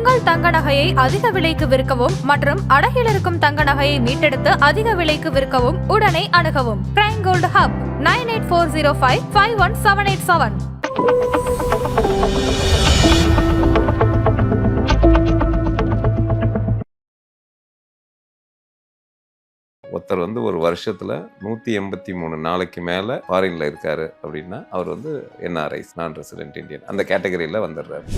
உங்கள் தங்க நகையை அதிக விலைக்கு விற்கவும் மற்றும் அடகில் இருக்கும் தங்க நகையை மீட்டெடுத்து அதிக விலைக்கு விற்கவும் உடனே அணுகவும். Prime gold hub 9840551787. ஒருத்தர் ஒரு வருஷத்துல 183 நாளைக்கு மேல ஃபாரின்ல இருக்காரு அப்படின்னா அவர் என்ஆர்ஐஸ், நான் ரெசிடென்ட் இந்தியன், அந்த கேட்டகரியில வந்துடுறாரு.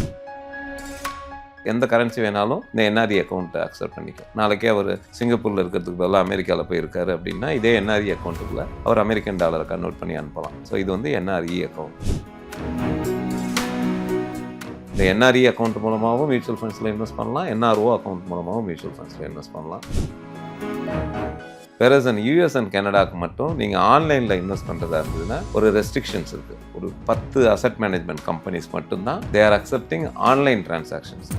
எந்த கரன்சி வேணாலும் இந்த என்ஆர்இ அக்கௌண்ட்டை அக்செப்ட் பண்ணிக்கும். நாளைக்கே அவர் சிங்கப்பூரில் இருக்கிறதுக்கு பதிலாக அமெரிக்காவில் போய் இருக்காரு அப்படின்னா இதே என்ஆர்இ அக்கௌண்ட்டுக்குள்ள அவர் அமெரிக்கன் டாலரை கன்வெர்ட் பண்ணி அனுப்பலாம். ஸோ இது என்ஆர்இ அக்கௌண்ட். இந்த என்ஆர்இ அக்கௌண்ட் மூலமாகவும் மியூச்சுவல் ஃபண்ட்ஸில் இன்வெஸ்ட் பண்ணலாம், என்ஆர்ஓ அக்கௌண்ட் மூலமாகவும் மியூச்சுவல் ஃபண்ட்ஸில் இன்வெஸ்ட் பண்ணலாம். வேறஸ் யூஎஸ் அண்ட் கனடாவுக்கு மட்டும் நீங்கள் ஆன்லைனில் இன்வெஸ்ட் பண்ணுறதா இருந்ததுன்னா ஒரு ரெஸ்ட்ரிக்ஷன்ஸ் இருக்குது. ஒரு 10 அசெட் மேனேஜ்மெண்ட் கம்பெனிஸ் மட்டும்தான் தே ஆர் அக்செப்டிங் ஆன்லைன் டிரான்சாக்ஷன்ஸ்.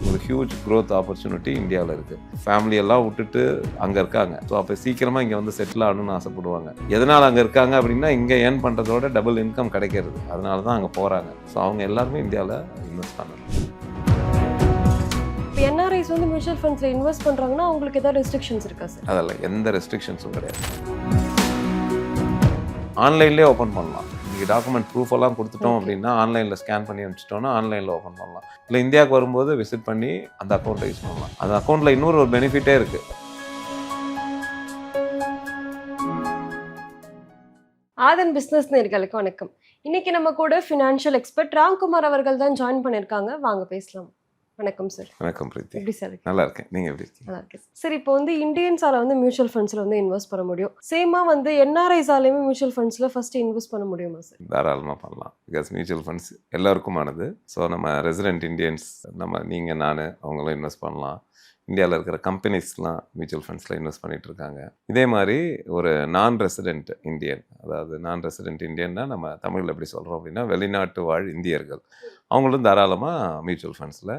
ஒரு ஹியூஜ் க்ரோத் ஆப்பர்ச்சுனிட்டி இந்தியாவில் இருக்குது. ஃபேமிலியெல்லாம் விட்டுட்டு அங்கே இருக்காங்க. ஸோ அப்போ சீக்கிரமாக இங்கே செட்டில் ஆகணும்னு ஆசைப்படுவாங்க. எதனால் அங்கே இருக்காங்க அப்படின்னா இங்கே ஏர்ன் பண்ணுறதோட டபுள் இன்கம் கிடைக்கிறது. அதனால தான் அங்கே போகிறாங்க. ஸோ அவங்க எல்லாருமே இந்தியாவில் இன்வெஸ்ட் பண்ணணும். என்ஆர்ஐஸ் மியூச்சுவல் ஃபண்ட்ஸ்ல இன்வெஸ்ட் பண்றாங்கன்னா உங்களுக்கு ஏதாவது ரெஸ்ட்ரிக்ஷன்ஸ் இருக்கா சார்? அதெல்லாம் எந்த ரெஸ்ட்ரிக்ஷன்ஸும் கிடையாது. ஆன்லைன்லேயே ஓப்பன் பண்ணலாம். நீங்கள் டாக்குமெண்ட் ப்ரூஃப் எல்லாம் கொடுத்துட்டோம் அப்படின்னா ஆன்லைனில் ஸ்கேன் பண்ணி அனுப்பிச்சிட்டோன்னா ஆன்லைனில் ஓப்பன் பண்ணலாம். இல்லை இந்தியாவுக்கு வரும்போது விசிட் பண்ணி அந்த அக்கௌண்ட்டை யூஸ் பண்ணலாம். அந்த அக்கௌண்ட்டில் இன்னொரு ஒரு பெனிஃபிட்டே இருக்குது. ஆதன் பிஸ்னஸ் நேயர்களுக்கு வணக்கம். இன்னைக்கு நம்ம கூட ஃபினான்ஷியல் எக்ஸ்பர்ட் ராம்குமார் அவர்கள் தான் ஜாயின் பண்ணியிருக்காங்க. வாங்க பேசலாம். வணக்கம் சார். வணக்கம் பிரீத்தி. எப்படி சார்? நல்லா இருக்கேன். நீங்கள் எப்படி இருக்கீங்க? நல்லா இருக்கேன் சார். இப்போ இந்தியன்ஸால மியூச்சுவல் ஃபண்ட்ஸில் இன்வெஸ்ட் பண்ண முடியும். சேமா என்ஆர்ஐஸாலையுமே மியூச்சுவல் ஃபண்ட்ஸில் ஃபர்ஸ்ட் இன்வெஸ்ட் பண்ண முடியுமா சார்? தாராளமாக பண்ணலாம். பிகாஸ் மியூச்சுவல் ஃபண்ட்ஸ் எல்லாருக்குமானது. ஸோ நம்ம ரெசிடென்ட் இந்தியன்ஸ், நீங்கள் நான் அவங்களும் இன்வெஸ்ட் பண்ணலாம். இந்தியாவில் இருக்கிற கம்பெனிஸ்லாம் மியூச்சுவல் ஃபண்ட்ஸில் இன்வெஸ்ட் பண்ணிகிட்டு இருக்காங்க. இதே மாதிரி ஒரு நான் ரெசிடென்ட் இந்தியன், அதாவது நான் ரெசிடென்ட் இந்தியன்னா நம்ம தமிழில் எப்படி சொல்கிறோம் அப்படின்னா வெளிநாட்டு வாழ் இந்தியர்கள், அவங்களும் தாராளமாக மியூச்சுவல் ஃபண்ட்ஸில்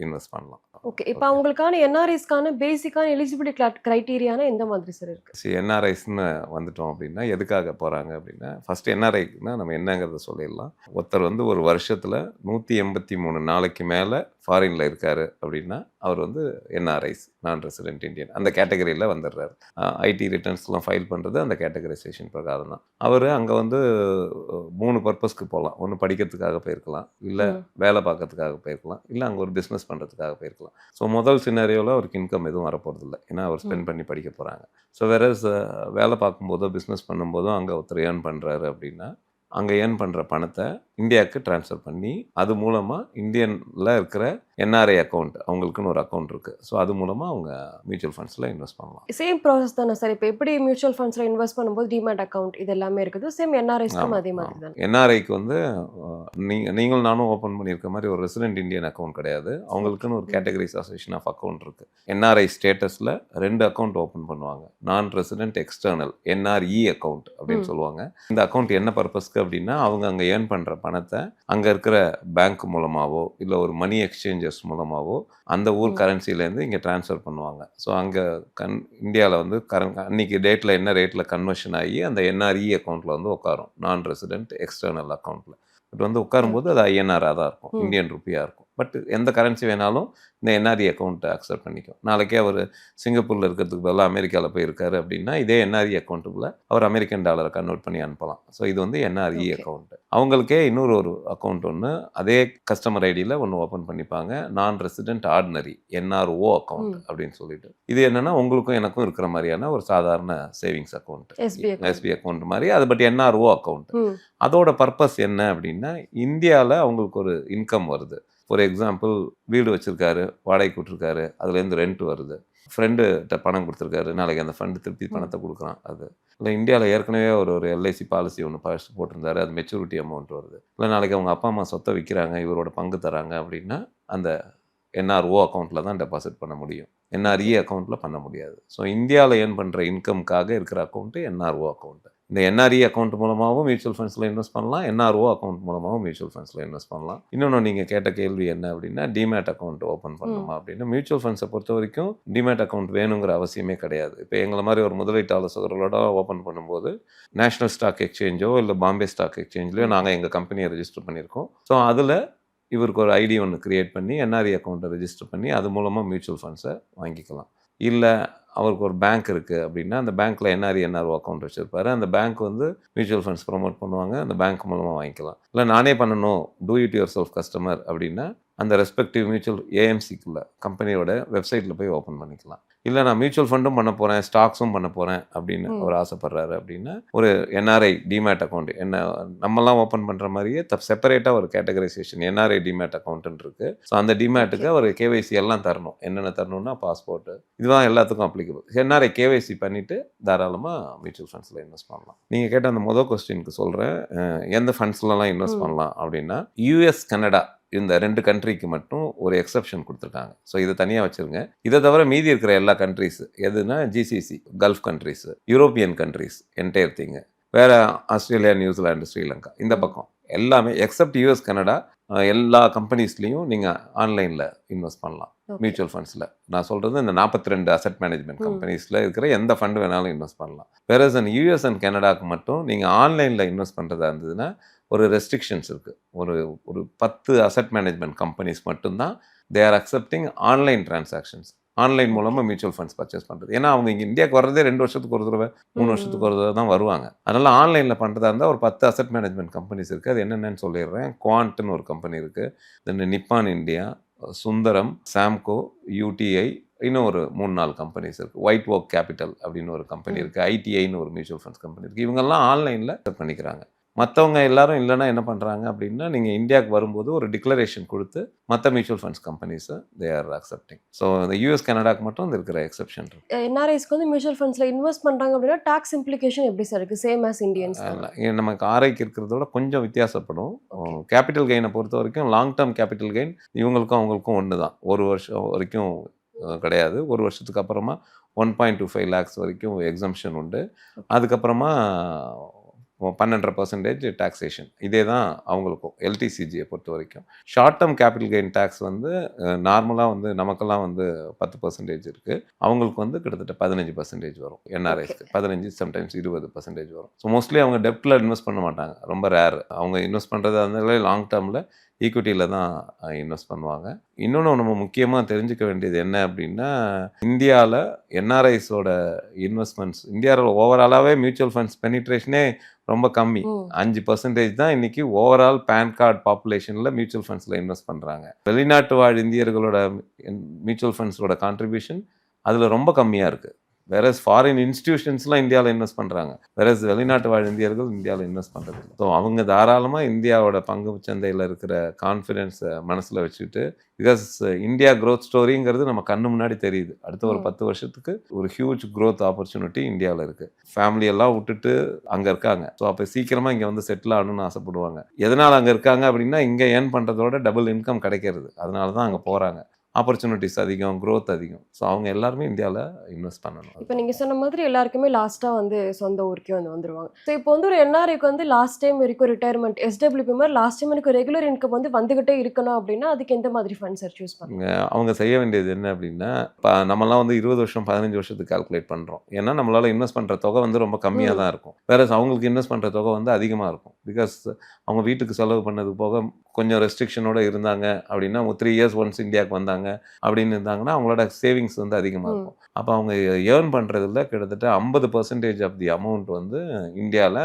இன்வெஸ்ட் பண்ணலாம். ஓகே. இப்போ அவங்களுக்கான என்ஆர்ஐஸ்க்கான பேசிக்கான எலிஜிபிலிட்டி க்ரைட்டீரியானா எந்த மாதிரி சார் இருக்குது? சரி, என்ஆர்ஐஸ்ன்னு வந்துட்டோம் அப்படின்னா எதுக்காக போகிறாங்க அப்படின்னா ஃபஸ்ட்டு என்ஆர்ஐக்குன்னா நம்ம என்னங்கிறத சொல்லிடலாம். ஒருத்தர் ஒரு வருஷத்தில் 183 நாளைக்கு மேலே ஃபாரினில் இருக்கார் அப்படின்னா அவர் என்ஆர்ஐஸ், நான் ரெசிடென்ட் இந்தியன், அந்த கேட்டகரியில் வந்துடுறாரு. ஐடி ரிட்டர்ன்ஸ்லாம் ஃபைல் பண்ணுறது அந்த கேட்டகரைசேஷன் பிரகாரம் தான். அவர் அங்கே 3 பர்பஸ்க்கு போகலாம். ஒன்று படிக்கிறதுக்காக போயிருக்கலாம், இல்லை வேலை பார்க்கறதுக்காக போயிருக்கலாம், இல்லை அங்கே ஒரு பிஸ்னஸ் பண்ணுறதுக்காக போயிருக்கலாம். ஸோ முதல் சினாரியோவில் அவருக்கு இன்கம் எதுவும் வரப்போகிறதில்ல, ஏன்னா அவர் ஸ்பெண்ட் பண்ணி படிக்க போகிறாங்க. ஸோ வேறஸ் வேலை பார்க்கும்போதோ பிஸ்னஸ் பண்ணும்போதோ அங்கே ஒருத்தர் ஏர்ன் பண்ணுறாரு அப்படின்னா அங்கே ஏர்ன் பண்ணுற பணத்தை இந்தியாவுக்கு ட்ரான்ஸ்ஃபர் பண்ணி அது மூலமாக இந்தியனில் இருக்கிற என்ஆர்ஐ அக்கௌண்ட், அவங்களுக்குன்னு ஒரு அக்கௌண்ட் இருக்குது. ஸோ அது மூலமாக அவங்க மியூச்சுவல் ஃபண்ட்ஸில் இன்வெஸ்ட் பண்ணலாம். சேம் ப்ராசஸ் தானே சார்? இப்போ எப்படி மியூச்சுவல் ஃபண்ட்ஸில் இன்வெஸ்ட் பண்ணும்போது டிமேட் அக்கௌண்ட் இது எல்லாமே இருக்குது, சேம் என்ஆர்ஐஸ்க்கும் அதே மாதிரி தான். என்ஆர்ஐக்கு நீங்கள் நானும் ஓப்பன் பண்ணியிருக்க மாதிரி ஒரு ரெசிடென்ட் இந்தியன் அக்கௌண்ட் கிடையாது. அவங்களுக்குன்னு ஒரு கேட்டகரிஸ் அசோசியேஷன் ஆஃப் அக்கௌண்ட் இருக்குது. என்ஆர்ஐ ஸ்டேட்டஸில் 2 அக்கௌண்ட் ஓப்பன் பண்ணுவாங்க. நான் ரெசிடென்ட் எக்ஸ்டர்னல் என்ஆர்இ அக்கௌண்ட் அப்படின்னு சொல்லுவாங்க. இந்த அக்கௌண்ட் என்ன பர்பஸ்க்கு அப்படின்னா அவங்க அங்கே ஏர்ன் பண்ணுற பணத்தை அங்கே இருக்கிற பேங்க் மூலமாகவோ இல்லை ஒரு மணி எக்ஸ்சேஞ்சர்ஸ் மூலமாகவோ அந்த ஊர் கரன்சிலேருந்து இங்கே ட்ரான்ஸ்ஃபர் பண்ணுவாங்க. ஸோ அங்கே இந்தியாவில் அன்றைக்கி டேட்டில் என்ன ரேட்டில் கன்வர்ஷன் ஆகி அந்த என்ஆர்இ அக்கௌண்ட்டில் உட்காரும், நான் ரெசிடென்ட் எக்ஸ்டர்னல் அக்கௌண்ட்டில். பட் உட்காரும்போது அது ஐஎன்ஆராக தான் இருக்கும், இந்தியன் ருப்பியாக இருக்கும். பட் எந்த கரன்சி வேணாலும் இந்த என்ஆர்இ அக்கௌண்ட்டை அக்செப்ட் பண்ணிக்கும். நாளைக்கே அவர் சிங்கப்பூரில் இருக்கிறதுக்கு பதிலாக அமெரிக்காவில் போய் இருக்காரு அப்படின்னா இதே என்ஆர்இ அக்கௌண்ட்டுக்குள்ளே அவர் அமெரிக்கன் டாலரை கன்வெர்ட் பண்ணி அனுப்பலாம். ஸோ இது என்ஆர்இ அக்கௌண்ட்டு. அவங்களுக்கே இன்னொரு அக்கௌண்ட் அதே கஸ்டமர் ஐடியில் ஓப்பன் பண்ணிப்பாங்க, நான் ரெசிடென்ட் ஆர்டினரி என்ஆர்ஓ அக்கௌண்ட் அப்படின்னு சொல்லிட்டு. இது என்னென்னா உங்களுக்கும் எனக்கும் இருக்கிற மாதிரியான ஒரு சாதாரண சேவிங்ஸ் அக்கௌண்ட், எஸ்பி அக்கௌண்ட் மாதிரி அது. பட் என்ஆர்ஓ அக்கௌண்ட் அதோட பர்பஸ் என்ன அப்படின்னா இந்தியாவில் அவங்களுக்கு ஒரு இன்கம் வருது. ஃபார் எக்ஸாம்பிள் வீடு வச்சுருக்காரு, வாடகைக்கு விட்டுருக்காரு, அதுலேருந்து ரெண்ட் வருது, ஃப்ரெண்டுகிட்ட பணம் கொடுத்துருக்காரு, நாளைக்கு அந்த ஃப்ரெண்டு திருப்பி பணத்தை கொடுக்குறான். அது இல்லை இந்தியாவில் ஏற்கனவே ஒரு எல்ஐசி பாலிசி ஒன்று போட்டிருந்தாரு, அது மெச்சூரிட்டி அமௌண்ட் வருது. இல்லை நாளைக்கு அவங்க அப்பா அம்மா சொத்தை விற்கிறாங்க, இவரோட பங்கு தராங்க அப்படின்னா அந்த என்ஆர்ஓ அக்கௌண்ட்டில் தான் டெபாசிட் பண்ண முடியும், என்ஆர்இ அக்கௌண்ட்டில் பண்ண முடியாது. ஸோ இந்தியாவில் ஏர்ன் பண்ணுற இன்கம்காக இருக்கிற அக்கௌண்ட்டு என்ஆர்ஓ அக்கௌண்ட்டு. இந்த என்ஆர்இ அக்கௌண்ட் மூலமாகவும் மியூச்சுவல் ஃபண்ட்ஸில் இன்வெஸ்ட் பண்ணலாம், என்ஆர்ஓ அக்கௌண்ட் மூலமாகவும் மியூச்சுவல் ஃபண்ட்ஸில் இன்வெஸ்ட் பண்ணலாம். இன்னொன்று நீங்கள் கேட்ட கேள்வி என்ன அப்படின்னா டிமேட் அக்கௌண்ட் ஓப்பன் பண்ணணுமா அப்படின்னு. மியூச்சுவல் ஃபண்ட்ஸை பொறுத்த வரைக்கும் டிமேட் அக்கௌண்ட் வேணுங்கிற அவசியமே கிடையாது. இப்போ எங்களை மாதிரி ஒரு முதலீட்டாளர்களோட ஓப்பன் பண்ணும்போது நேஷனல் ஸ்டாக் எக்ஸ்சேஞ்சோ இல்லை பாம்பே ஸ்டாக் எக்ஸ்சேஞ்சிலையோ நாங்கள் எங்கள் கம்பெனியை ரெஜிஸ்டர் பண்ணியிருக்கோம். ஸோ அதில் இவருக்கு ஒரு ஐடி ஒன்று கிரியேட் பண்ணி என்ஆர்இ அக்கௌண்ட்டை ரெஜிஸ்டர் பண்ணி அது மூலமாக மியூச்சுவல் ஃபண்ட்ஸை வாங்கிக்கலாம். இல்லை அவருக்கு ஒரு பேங்க் இருக்குது அப்படின்னா அந்த பேங்க்கில் என்ஆர்ஓ அக்கௌண்ட் வச்சுருப்பாரு. அந்த பேங்க் வந்து மியூச்சுவல் ஃபண்ட்ஸ் ப்ரொமோட் பண்ணுவாங்க. அந்த பேங்க் மூலமாக வாங்கிக்கலாம். இல்லை நானே பண்ணணும், do it your self customer அப்படின்னா அந்த ரெஸ்பெக்டிவ் மியூச்சுவல் ஏஎம்சிக்குள்ள கம்பெனியோட வெப்சைட்டில் போய் ஓப்பன் பண்ணிக்கலாம். இல்லை நான் மியூச்சுவல் ஃபண்டும் பண்ண போகிறேன், ஸ்டாக்ஸும் பண்ண போகிறேன் அப்படின்னு அவர் ஆசைப்படுறாரு அப்படின்னா ஒரு என்ஆர்ஐ டிமேட் அக்கௌண்ட் என்ன நம்மலாம் ஓப்பன் பண்ணுற மாதிரியே செப்பரேட்டாக ஒரு கேட்டகரைசேஷன் என்ஆர்ஐ டிமேட் அக்கௌண்ட்டுன்னு இருக்குது. ஸோ அந்த டிமேட்டுக்கு அவர் கேவைசி எல்லாம் தரணும். என்னென்ன தரணும்னா பாஸ்போர்ட்டு, இதுதான் எல்லாத்துக்கும் அப்ளிகபிள். என்ஆர்ஐ கேவைசி பண்ணிவிட்டு தாராளமாக மியூச்சுவல் ஃபண்ட்ஸில் இன்வெஸ்ட் பண்ணலாம். நீங்கள் கேட்ட அந்த முதல் கொஸ்டினுக்கு சொல்கிறேன், எந்த ஃபண்ட்ஸ்லலாம் இன்வெஸ்ட் பண்ணலாம் அப்படின்னா யூஎஸ், கனடா இந்த 2 கண்ட்ரிக்கு மட்டும் ஒரு எக்ஸப்ஷன் கொடுத்துருக்காங்க. ஸோ இதை தனியாக வச்சுருங்க. இதை தவிர மீதி இருக்கிற எல்லா கண்ட்ரிஸ் எதுனா GCC, gulf countries, European countries, entire thing, வேறு ஆஸ்திரேலியா, நியூசிலாண்டு, ஸ்ரீலங்கா, இந்த பக்கம் எல்லாமே எக்ஸப்ட் யூஎஸ், கனடா எல்லா கம்பெனிஸ்லேயும் நீங்கள் ஆன்லைனில் இன்வெஸ்ட் பண்ணலாம் மியூச்சுவல் ஃபண்ட்ஸில். நான் சொல்கிறது இந்த 42 அசெட் மேனேஜ்மெண்ட் கம்பெனிஸில் இருக்கிற எந்த ஃபண்டு வேணாலும் இன்வெஸ்ட் பண்ணலாம். வேறஸ் அண்ட் யூஎஸ் அண்ட் கனடாவுக்கு மட்டும் நீங்கள் ஆன்லைனில் இன்வெஸ்ட் பண்ணுறதா இருந்ததுன்னா ஒரு ரெஸ்ட்ரிக்ஷன்ஸ் இருக்குது. ஒரு 10 அசெட் மேனேஜ்மெண்ட் கம்பெனிஸ் மட்டும்தான் தே are accepting online transactions. Online மூலமாக மியூச்சுவல் ஃபண்ட்ஸ் பர்ச்சேஸ் பண்ணுறது. ஏன்னா அவங்க இங்கே இந்தியாவுக்கு வர்றதே 2 வருஷத்துக்கு ஒரு தடவை 3 வருஷத்துக்கு ஒரு தடவை தான் வருவாங்க. அதனால் ஆன்லைனில் பண்ணுறதா இருந்தால் ஒரு 10 அசெட் மேனேஜ்மெண்ட் கம்பெனிஸ் இருக்குது. அது என்னென்னு சொல்லிடுறேன். குவாண்ட்னு ஒரு கம்பெனி இருக்குது, தென் நிப்பான் இந்தியா, சுந்தரம், சாம்கோ, யூடிஐ, இன்னும் ஒரு 3-4 கம்பெனிஸ் இருக்குது. ஒயிட் ஓக் கேபிட்டல் அப்படின்னு ஒரு கம்பெனி இருக்குது, ஐடிஐன்னு ஒரு மியூச்சுவல் ஃபண்ட்ஸ் கம்பெனி இருக்குது. இவங்கெல்லாம் ஆன்லைனில் பண்ணிக்கிறாங்க. மற்றவங்க எல்லாரும் இல்லைன்னா என்ன பண்ணுறாங்க அப்படின்னா நீங்கள் இந்தியாவுக்கு வரும்போது ஒரு டிக்ளரேஷன் கொடுத்து மற்ற மியூச்சுவல் ஃபண்ட்ஸ் கம்பெனிஸை தே ஆர் அக்செப்டிங். ஸோ இந்த யூஎஸ், கனடாக்கு மட்டும் இந்த இருக்கிற எக்ஸப்ஷன் இருக்குது. என்ஆர்ஐஸ்க்கு வந்து மியூச்சுவல் ஃபண்ட்ஸில் இன்வெஸ்ட் பண்ணுறாங்க அப்படின்னா டாக்ஸ் இம்ப்ளிகேஷன் எப்படி சார் இருக்குது? Same as Indians? நமக்கு ஆர்ஐக்கு இருக்கிறதோட கொஞ்சம் வித்தியாசப்படும். கேபிட்டல் கெயினை பொறுத்த வரைக்கும் லாங் டேர்ம் கேபிட்டல் கெயின் இவங்களுக்கும் அவங்களுக்கும் ஒன்று தான். 1 வருஷம் வரைக்கும் கிடையாது. 1 வருஷத்துக்கு அப்புறமா 1.25 lakhs வரைக்கும் எக்ஸம்ஷன் உண்டு. அதுக்கப்புறமா 12% டாக்ஸேஷன். இதே தான் அவங்களுக்கும் எல்டிசிஜியை பொறுத்த வரைக்கும். Short term capital gain tax வந்து நார்மலாக வந்து நமக்கெல்லாம் வந்து 10% இருக்குது. அவங்களுக்கு வந்து கிட்டத்தட்ட 15% வரும். என்ஆர்ஐஸ்க்கு 15, சம்டைம்ஸ் 20% வரும். ஸோ மோஸ்ட்லி அவங்க டெப்டில் இன்வெஸ்ட் பண்ண மாட்டாங்க, ரொம்ப ரேர். அவங்க இன்வெஸ்ட் பண்ணுறது அதனால லாங் டேர்மில் ஈக்விட்டியில் தான் இன்வெஸ்ட் பண்ணுவாங்க. இன்னொன்று நம்ம முக்கியமாக தெரிஞ்சுக்க வேண்டியது என்ன அப்படின்னா, இந்தியாவில் என்ஆர்ஐஸோட இன்வெஸ்ட்மெண்ட்ஸ், இந்தியாவில் ஓவராலாகவே மியூச்சுவல் ஃபண்ட்ஸ் பெனிட்ரேஷனே ரொம்ப கம்மி. 5% தான் இன்னைக்கு ஓவரால் பேன் கார்டு பாப்புலேஷனில் மியூச்சுவல் ஃபண்ட்ஸில் இன்வெஸ்ட் பண்ணுறாங்க. வெளிநாட்டு வாழ் இந்தியர்களோட மியூச்சுவல் ஃபண்ட்ஸோட கான்ட்ரிபியூஷன் அதில் ரொம்ப கம்மியாக இருக்குது. வேறஸ் ஃபாரின் இன்ஸ்டிடியூஷன்ஸ்லாம் இந்தியாவில் இன்வெஸ்ட் பண்ணுறாங்க, வேறஸ் வெளிநாட்டு வாழ் இந்தியர்கள் இந்தியாவில் இன்வெஸ்ட் பண்ணுறது. ஸோ அவங்க தாராளமாக இந்தியாவோட பங்கு சந்தையில் இருக்கிற கான்ஃபிடென்ஸை மனசில் வச்சுக்கிட்டு, பிகாஸ் இந்தியா க்ரோத் ஸ்டோரிங்கிறது நம்ம கண்ணு முன்னாடி தெரியுது. அடுத்த ஒரு 10 வருஷத்துக்கு ஒரு ஹியூஜ் க்ரோத் ஆப்பர்ச்சுனிட்டி இந்தியாவில் இருக்குது. ஃபேமிலியெல்லாம் விட்டுட்டு அங்கே இருக்காங்க. ஸோ அப்போ சீக்கிரமாக இங்கே வந்து செட்டில் ஆகணும்னு ஆசைப்படுவாங்க. எதனால் அங்கே இருக்காங்க அப்படின்னா, இங்கே ஏர்ன் பண்ணுறதோட டபுள் இன்கம் கிடைக்கிறது. அதனால தான் அங்கே போகிறாங்க. ஆப்பர்ச்சுனிட்டிஸ் அதிகம், க்ரோத் அதிகம். ஸோ அவங்க எல்லாருமே இந்தியாவில் இன்வெஸ்ட் பண்ணணும். இப்போ நீங்கள் சொன்ன மாதிரி எல்லாருக்குமே லாஸ்ட்டாக வந்து சொந்த ஊருக்கே வந்துருவாங்க. ஸோ இப்போ வந்து ஒரு என்ஆர்ஐக்கு வந்து லாஸ்ட் டைம் வரைக்கும் ரிட்டையர்மெண்ட் எஸ்டபிள்யூபி மாதிரி லாஸ்ட் டைம் எனக்கு ரெகுலர் இன்கம் வந்து வந்துகிட்டே இருக்கணும் அப்படின்னா அதுக்கு எந்த மாதிரி ஃபண்ட் சார் சூஸ் பண்ணுங்க? அவங்க செய்ய வேண்டியது என்ன அப்படின்னா, இப்போ நம்மலாம் வந்து 20 வருஷம் 15 வருஷத்துக்கு கால்குலேட் பண்ணுறோம். ஏன்னா நம்மளால் இன்வெஸ்ட் பண்ணுற தொகை வந்து ரொம்ப கம்மியாக தான் இருக்கும். வேற அவங்களுக்கு இன்வெஸ்ட் பண்ணுற தொகை வந்து அதிகமாக இருக்கும். பிகாஸ் அவங்க வீட்டுக்கு செலவு பண்ணது போக கொஞ்சம் ரெஸ்ட்ரிக்ஷனோடு இருந்தாங்க அப்படின்னா, 3 years ஒன்ஸ் இந்தியாவுக்கு வந்தாங்க அப்படின்னு இருந்தாங்கன்னா அவங்களோட சேவிங்ஸ் வந்து அதிகமாக இருக்கும். அப்போ அவங்க ஏர்ன் பண்ணுறதுல கிட்டத்தட்ட 50% ஆஃப் தி அமௌண்ட் வந்து இந்தியாவில்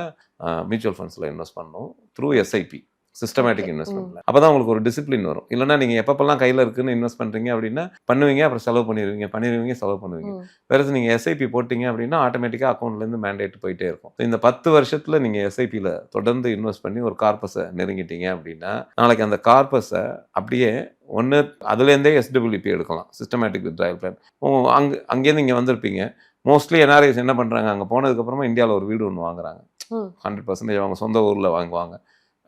மியூச்சுவல் ஃபண்ட்ஸில் இன்வெஸ்ட் பண்ணணும் த்ரூ எஸ்ஐபி, சிஸ்டமேட்டிக் இன்வெஸ்ட்மெண்ட்டில். அப்போ தான் உங்களுக்கு ஒரு டிசிப்ளின் வரும். இல்லைனா நீங்கள் எப்பப்பெல்லாம் கையில் இருக்குன்னு இன்வெஸ்ட் பண்ணுறீங்க அப்படின்னா பண்ணுவீங்க, அப்புறம் செலவு பண்ணிடுவீங்க, செலவு பண்ணுவீங்க. வேறு நீங்கள் எஸ்ஐபி போட்டிங்க அப்படின்னா ஆட்டோமேட்டிக்காக அக்கௌண்ட்லேருந்து மேண்டேட் போயிட்டே இருக்கும். இந்த 10 வருஷத்தில் நீங்கள் எஸ்ஐபியில் தொடர்ந்து இன்வெஸ்ட் பண்ணி ஒரு கார்பஸை நெருங்கிட்டீங்க அப்படின்னா, நாளைக்கு அந்த கார்பஸை அப்படியே ஒன்று அதுலேருந்தே எஸ்டபிள்யூபி எடுக்கலாம், சிஸ்டமேட்டிக் வித்ட்ராயல் பிளான். அங்கேருந்து இங்கே வந்திருப்பீங்க. மோஸ்ட்லி என்ஆர்ஐஸ் என்ன பண்ணுறாங்க, அங்கே போனதுக்கப்புறமா இந்தியாவில் ஒரு வீடு ஒன்று வாங்குறாங்க. 100% அவங்க சொந்த ஊரில் வாங்குவாங்க,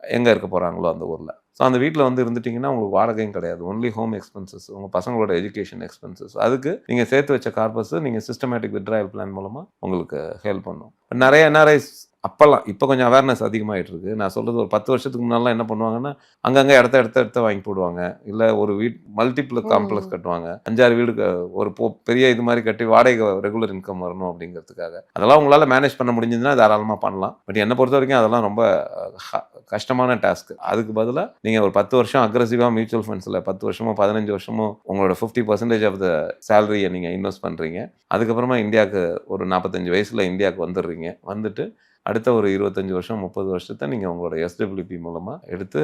எங்கே இருக்க போகிறாங்களோ அந்த ஊரில். ஸோ அந்த வீட்டில் வந்து இருந்துட்டிங்கன்னா உங்களுக்கு வாடகையும் கிடையாது, ஒன்லி ஹோம் எக்ஸ்பென்சஸ், உங்கள் பசங்களோட எஜுகேஷன் எக்ஸ்பென்சஸ். அதுக்கு நீங்கள் சேர்த்து வச்ச கார்பஸ் நீங்கள் சிஸ்டமேட்டிக் வித்ட்ராயல் பிளான் மூலமாக உங்களுக்கு ஹெல்ப் பண்ணும். நிறைய என்ஆர்ஐஸ் அப்போல்லாம் இப்போ கொஞ்சம் அவேர்னஸ் அதிகமாகிட்டு இருக்கு. நான் சொல்கிறது ஒரு 10 வருஷத்துக்கு முன்னாடிலாம் என்ன பண்ணுவாங்கன்னா, அங்கங்கே இடத்த வாங்கி போடுவாங்க. இல்லை ஒரு மல்டிபிள் காம்ப்ளெக்ஸ் கட்டுவாங்க. 5-6 வீடு ஒரு பெரிய இது மாதிரி கட்டி வாடகை ரெகுலர் இன்கம் வரணும் அப்படிங்கிறதுக்காக. அதெல்லாம் உங்களால் மேனேஜ் பண்ண முடிஞ்சதுன்னா தாராளமாக பண்ணலாம். பட் என்னை பொறுத்த வரைக்கும் அதெல்லாம் ரொம்ப கஷ்டமான டாஸ்க். அதுக்கு பதிலாக நீங்கள் ஒரு 10 வருஷம் அக்ரெசிவாக மியூச்சுவல் ஃபண்ட்ஸில் 10 வருஷமோ 15 வருஷமோ உங்களோட 50% ஆஃப் த சேலரியை நீங்கள் இன்வெஸ்ட் பண்ணுறீங்க. அதுக்கப்புறமா இந்தியாவுக்கு ஒரு 45 வயசில் இந்தியாவுக்கு வந்துடுறீங்க. வந்துட்டு அடுத்த ஒரு 25 வருஷம் 30 வருஷத்தை நீங்கள் உங்களோட எஸ்டபிள்யூபி மூலமாக எடுத்து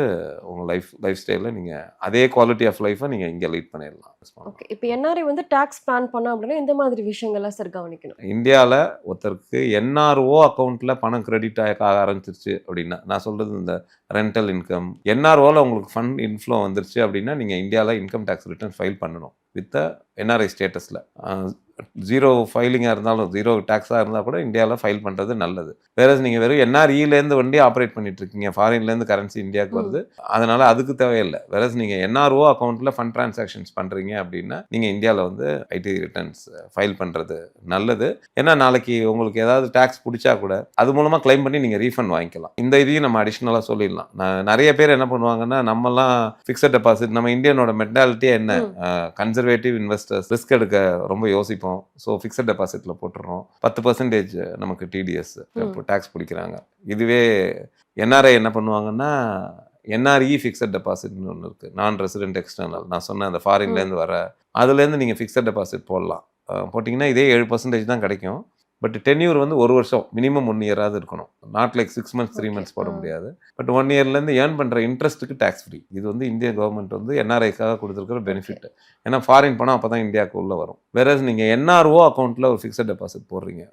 உங்கள் லைஃப் ஸ்டைலில் நீங்கள் அதே குவாலிட்டி ஆஃப் லைஃப்பை நீங்கள் இங்கே லீட் பண்ணிடலாம். ஓகே. இப்போ என்ஆர்ஐ வந்து டாக்ஸ் பிளான் பண்ணோம் அப்படின்னா இந்த மாதிரி விஷயங்கள்லாம் சார் கவனிக்கணும். இந்தியாவில் ஒருத்தருக்கு என்ஆர்ஓ அக்கௌண்ட்டில் பணம் கிரெடிட் ஆக ஆரம்பிச்சிருச்சு அப்படின்னா, நான் சொல்கிறது இந்த ரெண்டல் இன்கம் என்ஆர்ஓவில் உங்களுக்கு ஃபண்ட் இன்ஃப்ளோ வந்துருச்சு அப்படின்னா நீங்கள் இந்தியாவில் இன்கம் டேக்ஸ் ரிட்டர்ன் ஃபைல் பண்ணணும் வித் என்ஆர்ஐ ஸ்டேட்டஸில். 0 ஃபைலிங்காக இருந்தாலும் 0 டேக்ஸாக இருந்தால் கூட இந்தியாவில் ஃபைல் பண்ணுறது நல்லது. வேற நீங்கள் வெறும் என்ஆர்இலேருந்து வண்டி ஆப்ரேட் பண்ணிட்டு இருக்கீங்க, ஃபாரின்லேருந்து கரன்சி இந்தியாவுக்கு வருது, அதனால் அதுக்கு தேவையில்லை. வேற நீங்கள் என்ஆர்ஓ அக்கௌண்ட்டில் ஃபண்ட் ட்ரான்சாக்ஷன்ஸ் பண்ணுறீங்க அப்படின்னா நீங்கள் இந்தியாவில் வந்து ஐடி ரிட்டர்ன்ஸ் ஃபைல் பண்ணுறது நல்லது. ஏன்னா நாளைக்கு உங்களுக்கு ஏதாவது டேக்ஸ் பிடிச்சா கூட அது மூலமாக கிளைம் பண்ணி நீங்கள் ரீஃபண்ட் வாங்கிக்கலாம். இந்த இதையும் நம்ம அடிஷ்னலாக சொல்லிடலாம். நிறைய பேர் என்ன பண்ணுவாங்கன்னா, நம்மலாம் ஃபிக்ஸட் டெபாசிட், நம்ம இந்தியனோட மென்டாலிட்டியே என்ன, கன்சர்வேட்டிவ் இன்வெஸ்டர்ஸ், ரிஸ்க் எடுக்க ரொம்ப யோசிப்போம். So fixed டெபாசிட்டில் போட்டுடுறோம். 10% நமக்கு டிடிஎஸ் டேக்ஸ் பிடிக்கிறாங்க. இதுவே என்ஆர்ஐ என்ன பண்ணுவாங்கன்னா, என்ஆர்இ ஃபிக்ஸட் டெபாசிட்னு ஒன்று இருக்குது, நான் ரெசிடென்ட் எக்ஸ்டர்னல். நான் சொன்னேன் அந்த ஃபாரின்லேருந்து வர, அதுலேருந்து நீங்கள் ஃபிக்ஸட் டெபாசிட் போடலாம். போட்டிங்கன்னா இதே 7% தான் கிடைக்கும். பட் டென்யூர் வந்து 1 வருஷம், மினிமம் 1 இயராவது இருக்கணும். நாட் லைக் 6 months 3 months போட முடியாது. பட் 1 இயர்லேருந்து ஏர்ன் பண்ணுற இன்ட்ரெஸ்ட்டுக்கு டேக்ஸ் ஃப்ரீ. இது வந்து இந்திய கவர்மெண்ட் வந்து என்ஆர்ஐக்காக கொடுத்துருக்கிற பெனிஃபிட். ஏன்னா ஃபாரின் பணம் அப்போ தான் இந்தியாவுக்கு உள்ளே வரும். வேற நீங்கள் என்ஆர்ஓ அக்கௌண்ட்டில் ஒரு ஃபிக்ஸட் டெபாசிட் போடுறீங்க.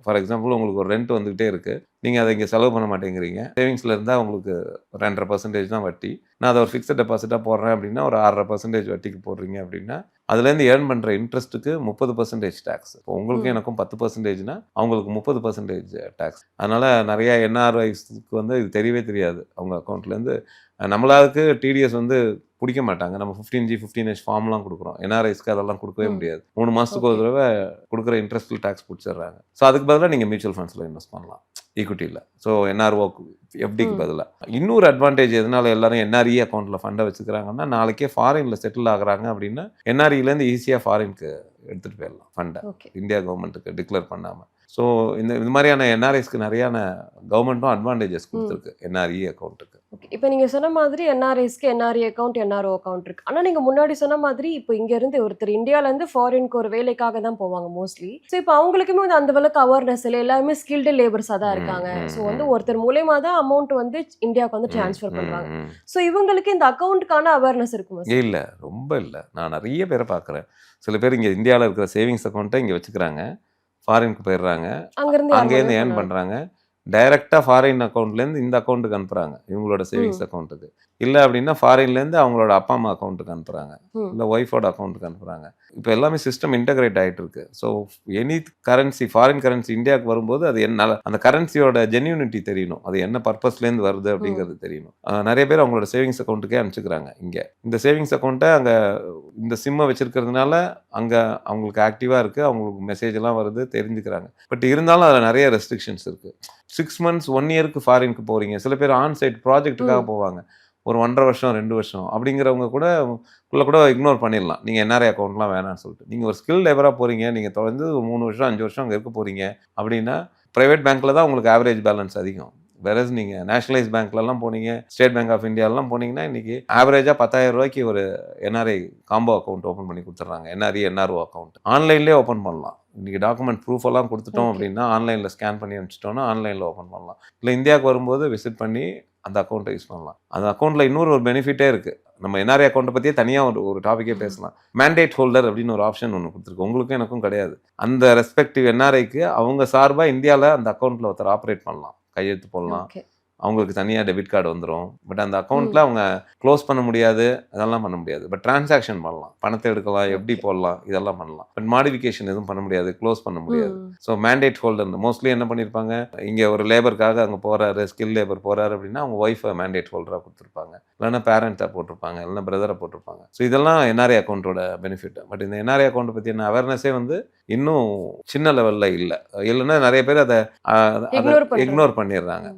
ஃபார் எக்ஸாம்பிள் உங்களுக்கு ஒரு ரெண்ட் வந்துகிட்டே இருக்குது, நீங்கள் அதை இங்கே செலவு பண்ண மாட்டேங்கிறீங்க. சேவிங்ஸில் இருந்தால் உங்களுக்கு 2.5% தான் வட்டி. நான் அதை ஒரு ஃபிக்ஸட் டெபாசிட்டாக போடுறேன் அப்படின்னா ஒரு 6.5% வட்டிக்கு போடுறீங்க அப்படின்னா அதுலேருந்து ஏர்ன் பண்ணுற இன்ட்ரெஸ்ட்டுக்கு 30% டேக்ஸ். இப்போ உங்களுக்கு எனக்கும் 10%னா அவங்களுக்கு 30% டேக்ஸ். அதனால் நிறையா என்ஆர்ஐஸ்க்கு வந்து இது தெரியவே தெரியாது. அவங்க அக்கௌண்ட்லேருந்து நம்மளாவுக்கு டிடிஎஸ் வந்து பிடிக்க மாட்டாங்க. நம்ம 15G 15H ஃபார்ம்லாம் கொடுக்குறோம். என்ஆர்ஐஸ்க்கு அதெல்லாம் கொடுக்கவே முடியாது. 3 மாதத்துக்கு ஒரு தடவை கொடுக்குற இன்ட்ரெஸ்ட்டில் டேக்ஸ் பிடிச்சிடுறாங்க. ஸோ அதுக்கு பதிலாக நீங்கள் மியூச்சுவல் ஃபண்ட்ஸில் இன்வெஸ்ட் பண்ணலாம், ஈக்விட்டியில். ஸோ என்ஆர்ஓக்கு எஃப்டிக்கு பதிலாக இன்னொரு அட்வான்டேஜ் எதனால எல்லாரும் என்ஆர்இ அக்கௌண்ட்டில் ஃபண்டை வச்சுக்கிறாங்கன்னா, நாளைக்கே ஃபாரினில் செட்டில் ஆகுறாங்க அப்படின்னா என்ஆர்இலேருந்து ஈஸியாக ஃபாரினுக்கு எடுத்துகிட்டு போயிடலாம் ஃபண்டை, இந்தியா கவர்மெண்ட்டுக்கு டிக்ளேர் பண்ணாமல். ஸோ இந்த மாதிரியான என்ஆர்ஐஸ்க்கு நிறையான கவர்மெண்ட்டும் அட்வான்டேஜஸ் கொடுத்துருக்கு என்ஆர்இ அக்கௌண்ட்டுக்கு. ஓகே. இப்போ நீங்கள் சொன்ன மாதிரி என்ஆர்ஐஸ்க்கு என்ஆர்இ அக்கௌண்ட், என்ஆர்ஓ அக்கௌண்ட் இருக்குது. ஆனால் நீங்கள் முன்னாடி சொன்ன மாதிரி இப்போ இங்கேருந்து ஒருத்தர் இந்தியாவிலேருந்து ஃபாரினுக்கு ஒரு வேலைக்காக தான் போவாங்க மோஸ்ட்லி. ஸோ இப்போ அவங்களுக்குமே வந்து அந்த அளவுக்கு அவேர்னஸ் இல்லை, எல்லாருமே ஸ்கில்டு லேபர்ஸாக தான் இருக்காங்க. ஸோ வந்து ஒருத்தர் மூலயமா தான் அமௌண்ட் வந்து இந்தியாவுக்கு வந்து ட்ரான்ஸ்ஃபர் பண்ணுறாங்க. ஸோ இவங்களுக்கு இந்த அக்கௌண்ட்டுக்கான அவேர்னஸ் இருக்குமா? இல்லை, ரொம்ப இல்லை. நான் நிறைய பேரை பார்க்குறேன். சில பேர் இங்கே இந்தியாவில் இருக்கிற சேவிங்ஸ் அக்கௌண்ட்டை இங்கே வச்சுக்கிறாங்க, ஃபாரினுக்கு போயிடுறாங்க, அங்கேருந்து ஏர்ன் பண்ணுறாங்க. டைரெக்டாக ஃபாரின் அக்கௌண்ட்லேருந்து இந்த அக்கௌண்ட்டுக்கு அனுப்புகிறாங்க, இவங்களோட சேவிங்ஸ் அக்கௌண்ட்டுக்கு. இல்லை அப்படின்னா ஃபாரின்லேருந்து அவங்களோட அப்பா அம்மா அக்கௌண்ட்டுக்கு அனுப்புகிறாங்க, இல்லை ஒய்ஃபோட அக்கௌண்ட்டுக்கு அனுப்புகிறாங்க. இப்போ எல்லாமே சிஸ்டம் இன்டகிரேட் ஆகிட்டு இருக்கு. So any currency, foreign currency இந்தியாவுக்கு வரும்போது அது என்ன, அந்த கரன்சியோட ஜென்யூனிட்டி தெரியணும், அது என்ன பர்பஸ்லேருந்து வருது அப்படிங்கிறது தெரியணும். நிறைய பேர் அவங்களோட சேவிங்ஸ் அக்கௌண்ட்டுக்கே அனுப்பிச்சுக்கிறாங்க. இங்கே இந்த சேவிங்ஸ் அக்கௌண்ட்டை அங்கே இந்த சிம்மை வச்சுருக்கிறதுனால அங்கே அவங்களுக்கு ஆக்டிவாக இருக்குது, அவங்களுக்கு மெசேஜ் எல்லாம் வருது, தெரிஞ்சுக்கிறாங்க. பட் இருந்தாலும் அதில் நிறைய ரெஸ்ட்ரிக்ஷன்ஸ் இருக்குது. 6 months 1 இயருக்கு ஃபாரினுக்கு போகிறீங்க, சில பேர் ஆன்சைட் ப்ராஜெக்ட்டுக்காக போவாங்க, ஒரு 1.5 வருஷம் 2 வருஷம் அப்படிங்கிறவங்க கூட இக்னோர் பண்ணிடலாம். நீங்கள் என்ஆர்ஐ அக்கௌண்ட்லாம் வேணாம்னு சொல்லிட்டு நீங்கள் ஒரு ஸ்கில் லேபராக போகிறீங்க, நீங்கள் தொடர்ந்து ஒரு 3 வருஷம் 5 வருஷம் அங்கே இருக்க போகிறீங்க அப்படின்னா ப்ரைவேட் பேங்க்கில் தான் உங்களுக்கு ஆவரேஜ் பேலன்ஸ் அதிகம். வேறஸ் நீங்கள் நேஷனலைஸ் பேங்க்லலாம் போனீங்க, ஸ்டேட் பேங்க் ஆஃப் இந்தியாலாம் போனீங்கன்னா இன்றைக்கி ஆவரேஜாக 10,000 ரூபாய்க்கு ஒரு என்ஆர்ஐ காம்போ அக்கௌண்ட் ஓப்பன் பண்ணி கொடுத்துட்றாங்க. என்ஆர்இ என்ஆர்ஓ அக்கௌண்ட் ஆன்லைன்லேயே ஓப்பன் பண்ணலாம். இன்றைக்கி டாக்குமெண்ட் ப்ரூஃப் எல்லாம் கொடுத்துட்டோம் அப்படின்னா ஆன்லைனில் ஸ்கேன் பண்ணி அனுப்பிச்சிட்டோன்னா ஆன்லைனில் ஓப்பன் பண்ணலாம். இல்லை இந்தியாவுக்கு வரும்போது விசிட் பண்ணி அந்த அக்கௌண்ட்டை யூஸ் பண்ணலாம். அந்த அக்கௌண்ட்டில் இன்னொரு பெனிஃபிட்டே இருக்குது. நம்ம என்ஆர்ஐ அக்கௌண்ட்டை பற்றியே தனியாக ஒரு டாப்பிக்கே பேசலாம். மேண்டேட் ஹோல்டர் அப்படின்னு ஒரு ஆப்ஷன் ஒன்று கொடுத்துருக்கு, உங்களுக்கும் எனக்கும் கிடையாது. அந்த ரெஸ்பெக்டிவ் என்ஆர்ஐக்கு அவங்க சார்பாக இந்தியாவில் அந்த அக்கௌண்ட்டில் ஒருத்தர் ஆப்ரேட் பண்ணலாம், கையெழுத்து போடலாம், அவங்களுக்கு தனியாக டெபிட் கார்டு வந்துடும். பட் அந்த அக்கௌண்ட்டில் அவங்க க்ளோஸ் பண்ண முடியாது, அதெல்லாம் பண்ண முடியாது. பட் டிரான்சாக்ஷன் பண்ணலாம், பணத்தை எடுக்கலாம், எப்படி போடலாம், இதெல்லாம் பண்ணலாம். பட் மாடிஃபிகேஷன் எதுவும் பண்ண முடியாது, க்ளோஸ் பண்ண முடியாது. ஸோ மேண்டேட் ஹோல்டர் மோஸ்ட்லி என்ன பண்ணியிருப்பாங்க, இங்கே ஒரு லேபருக்காக அங்கே போகிறாரு, ஸ்கில் லேபர் போகிறாரு அப்படின்னா அவங்க ஒய்ஃபை மேண்டேட் ஹோல்டராக கொடுத்துருப்பாங்க, இல்லைன்னா பேரண்ட்டாக போட்டிருப்பாங்க, இல்லைன்னா பிரதரை போட்டிருப்பாங்க. ஸோ இதெல்லாம் என்ஆர்ஐ அக்கௌண்ட்டோட பெனிஃபிட். பட் இந்த என்ஆர்ஐ அக்கௌண்ட்டை பற்றி என்ன அவேர்னஸே வந்து இன்னும் சின்ன லெவலில் இல்லைன்னா நிறைய பேர் அதை Ignore பண்றாங்க. இக்னோர் பண்ணிடுறாங்க.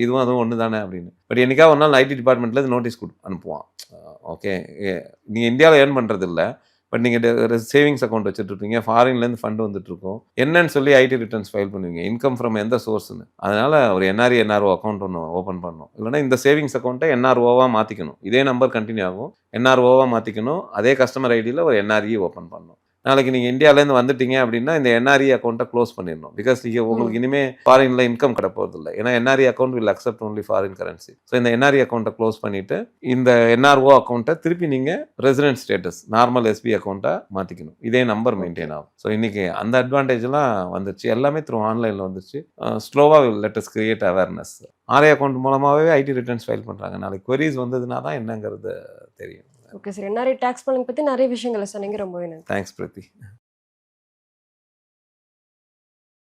இதுவும் அதுவும் ஒன்று தானே அப்படின்னு. பட் என்னைக்கா ஒரு நாள் ஐடி டிபார்ட்மெண்ட்லேருந்து நோட்டீஸ் அனுப்புவான். ஓகே, நீங்கள் இந்தியாவில் ஏர்ன் பண்ணுறது இல்லை, பட் நீங்கள் சேவிங்ஸ் அக்கௌண்ட் வச்சுட்ருக்கீங்க, ஃபாரின்லேருந்து ஃபண்ட் வந்துட்டுருக்கோம், என்னன்னு சொல்லி ஐடி ரிட்டர்ன்ஸ் ஃபைல் பண்ணுவீங்க, இன்கம் ஃப்ரம் எந்த சோர்ஸ்னு. அதனால் ஒரு என்ஆர்இ என்ஆர்ஓ அக்கௌண்ட் ஒன்று ஓப்பன் பண்ணணும். இல்லைனா இந்த சேவிங்ஸ் அக்கௌண்ட்டை என்ஆர்ஓவாக மாற்றிக்கணும். இதே நம்பர் கண்டினியூ ஆகும், என்ஆர்ஓவாக மாற்றிக்கணும். அதே கஸ்டமர் ஐடியில் ஒரு என்ஆர்இ ஓப்பன் பண்ணணும். நாளைக்கு நீங்கள் இந்தியாவிலேருந்து வந்துட்டீங்க அப்படின்னா இந்த என்ஆர்இ அக்கௌண்ட்டை க்ளோஸ் பண்ணிடணும். பிகாஸ் நீங்கள் உங்களுக்கு இனிமேல் ஃபாரினில் இன்கம் கிடப்போறது இல்லை. ஏன்னா NRE account will accept only foreign currency. So இந்த என்ஆர்இ அக்கௌண்ட்டை க்ளோஸ் பண்ணிவிட்டு இந்த என்ஆர்ஓ அக்கௌண்ட்டை திருப்பி நீங்கள் ரெசிடென்ட் ஸ்டேட்டஸ் நார்மல் எஸ்பி அக்கௌண்ட்டாக மாற்றிக்கணும். இதே நம்பர் மெயின்டைன் ஆகும். ஸோ இன்றைக்கி அந்த அட்வான்டேஜ்லாம் வந்துருச்சு. எல்லாமே த்ரூ ஆன்லைனில் வந்துருச்சு. ஸ்லோவாக let us create awareness. RI account மூலமாகவே ஐடி ரிட்டர்ன்ஸ் ஃபைல் பண்ணுறாங்க. நாளைக்கு queries வந்ததுனா தான் என்னங்கிறது தெரியும். Okay sir, NRI tax planning பற்றி நிறைய விஷயங்களை சொன்னீங்க. ரொம்பவே நன்றி. தேங்க்ஸ் பிரதி.